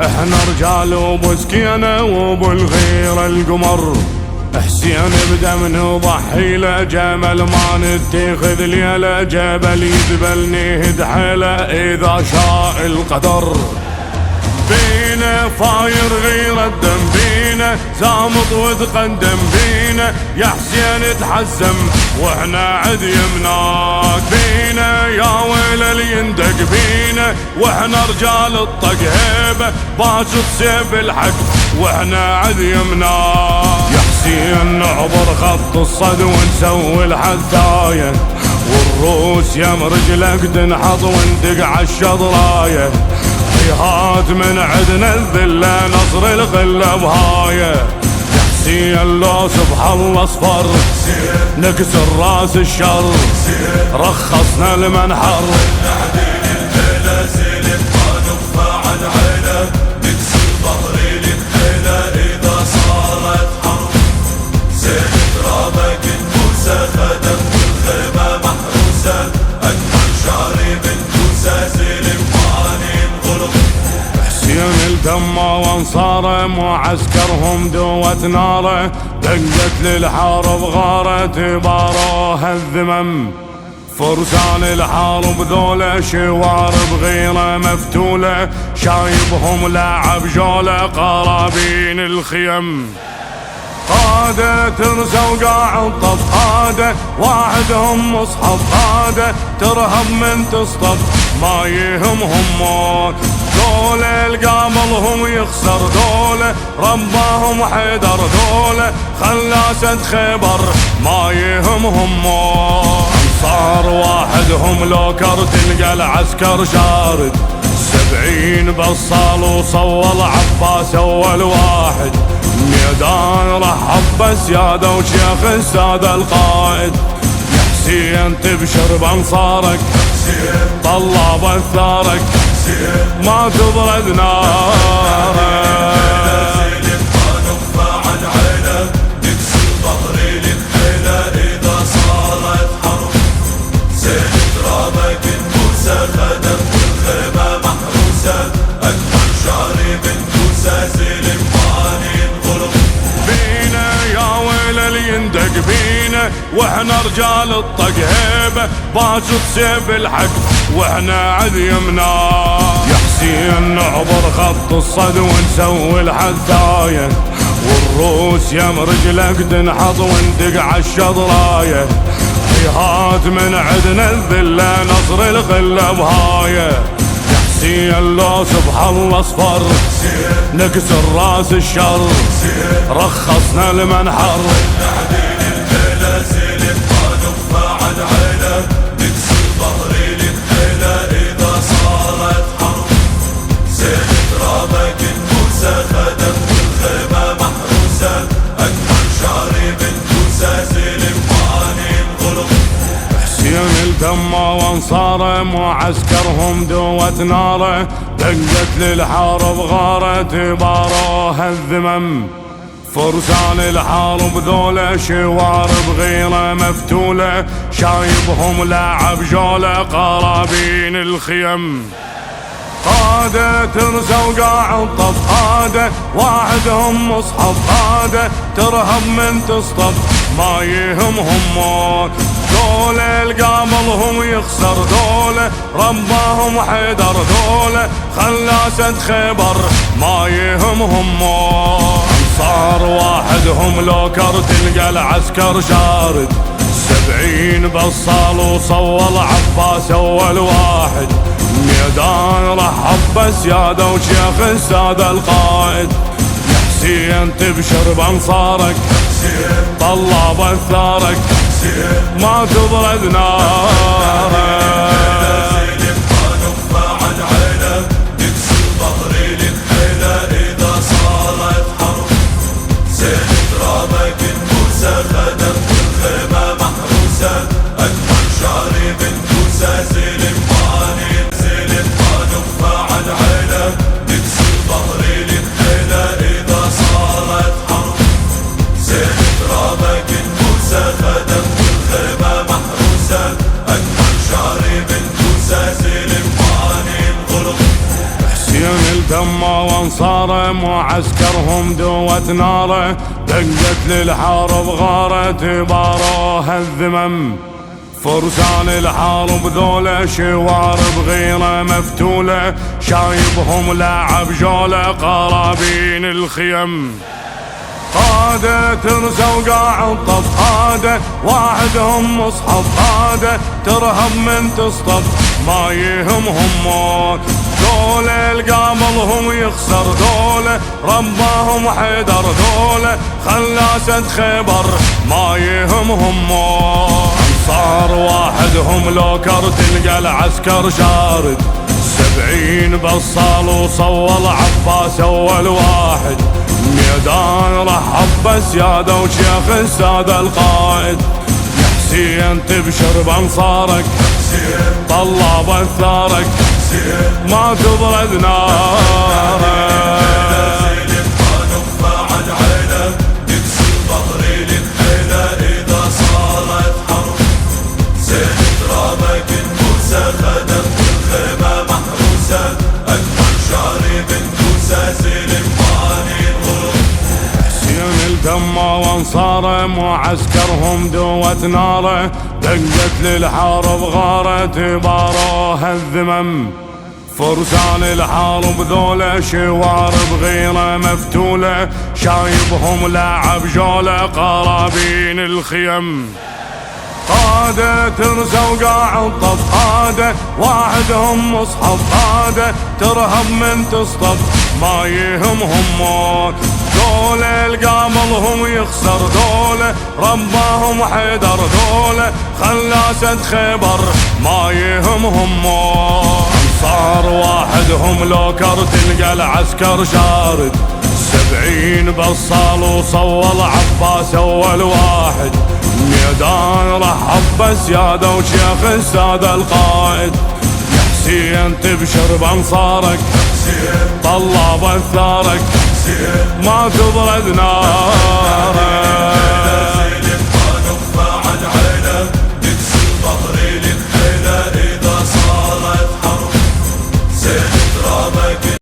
احنا رجال وبسكينة وبالغيرة القمر، حسين بدم نضحي له، جمل ما نتخذ ليله، جبل يذبل نهد حيله اذا شاء القدر. بينا فاير غير الدم بينا، زامط وتقدم بينا، يا حسين تحزم واحنا عد يمناك بينا، يا ويل اللي يندق بينا واحنا رجال الطق هيبه، باسط سيف الحق واحنا عد يمناك. يا حسين نعبر خط الصد ونسوي الحثايه، والروس يم رجلك تنحط وندق عالشضرايه، جهاد من عدنا الذلة نصر الغلة بهاية. يا حسين لو سبح الله اصفر نكسر راس الشر، رخصنا المنحر نعدين الليلة زين ما نخفى عن عينه، نكسر ظهري للحيلة إذا صارت حرب، زين ترابك النوسة خدم والخيمة محروسة، أكبر شعري بالنوسة زين حسين التمة وانصاره معسكرهم دوت ناره، دقت للحارب غاره تباروها الذمم، فرسان الحارب ذولا شوارب غيره مفتوله، شايبهم لاعب جوله قرابين الخيم، قادة ترسى وقاعد طف قادة، واحدهم مصحف قادة، ترهب من تصطف ما يهمهم موت، دولة القابلهم يخسر دولة، رباهم حيدر دولة، خلاسة خيبر ما يهمهم موت، انصار واحدهم لوكر تلقى العسكر شارد، 70 بصال وصول عباس اول واحد، ميدان رحب بسيادة وشيخ السادة القائد. يا حسين تبشر بانصارك طلع بثارك ما تبرد نارك، خدم والخيمة محروسة، أكبر شعري بالنوسة زين ما ينغلق بينا، يا ويل اللي يندق بينا واحنا رجال الطق هيبه، باسط سيف الحق واحنا عد يمناك. يا حسين نعبر خط الصد ونسوي الحثايه، والروس يم رجلك تنحط وندق عالشضرايه، جهاد من عدنا الذلة نصر الغلة بهاية. يا حسين لو سبح الله اصفر نكسر راس الشر، رخصنا المنحر نعدين الليلة زين ما نخفى عن عينه، نكسر ظهري للحيلة إذا صارت حرب، زين ترابك النوسة خدم والخيمة محروسة، أكبر شعري بالنوسة زين ما ينغلق. حسين التمة وانصاره معسكرهم دوت ناره، دقت للحارب غاره تباروها الذمم، فرسان الحارب ذولا شوارب غيره مفتوله، شايبهم لاعب جوله قرابين الخيم، قادة ترسى وقاعد طف قادة، واحدهم مصحف قادة، ترهب من تصطف ما يهمهم موت، دولة القابلهم يخسر دولة، رباهم حيدر دولة، خلاسة خيبر ما يهمهم موت، انصار واحدهم لوكر تلقى العسكر شارد، 70 بصال وصول عباس اول واحد، ميدان رحب بسيادة وشيخ السادة القائد. يا حسين تبشر بانصارك طلع بثارك ما تبرد نارك، خدم والخيمة محروسة، أكبر شعري بالنوسة زين ما نخفى عن عينه، نكسر ظهري للحيلة إذا صارت حرب، زين ترابك النوسة خدم والخيمة محروسة، أكبر شعري بالنوسة بانصاره معسكرهم دوت ناره، دقت للحارب غارة باروها الذمم. فرسان الحارب ذولا شوارب غيره مفتولة، شايبهم لاعب جولة قرابين الخيم. قادة ترسى وقاعد طف قادة، واحدهم مصحف قادة، ترهب من تصطف ما يهمهم موت. دولة القاملهم يخسر دولة، رباهم حيدر دولة، خلاسة خيبر ما يهمهم موت. صار واحدهم لوكر تلقى العسكر شارد، 70 بصال وصول عباس اول واحد. ميدان رحب بسيادة وشيخ السادة القائد، يا حسين تبشر بانصارك، طلع بثارك ما تبرد نارك. تما وانصاره معسكرهم دوت ناره، دقت للحارب غارة باروها الذمم. فرسان الحارب ذولا شوارب غيره مفتولة، شايبهم لاعب جولة قرابين الخيم. قادة ترسى وقاعد طف قادة، واحدهم مصحف قادة، ترهب من تصطف ما يهمهم موت. دولة القاملهم يخسر دولة، رباهم حيدر دولة، خلاسة خيبر ما يهمهم موت. صار واحدهم لوكر تلقى العسكر شارد، 70 بصال وصول عباس اول واحد. ميدان رحب بسيادة وشيخ السادة القائد، يا حسين تبشر بانصارك، طلع بثارك ما تبرد نارك.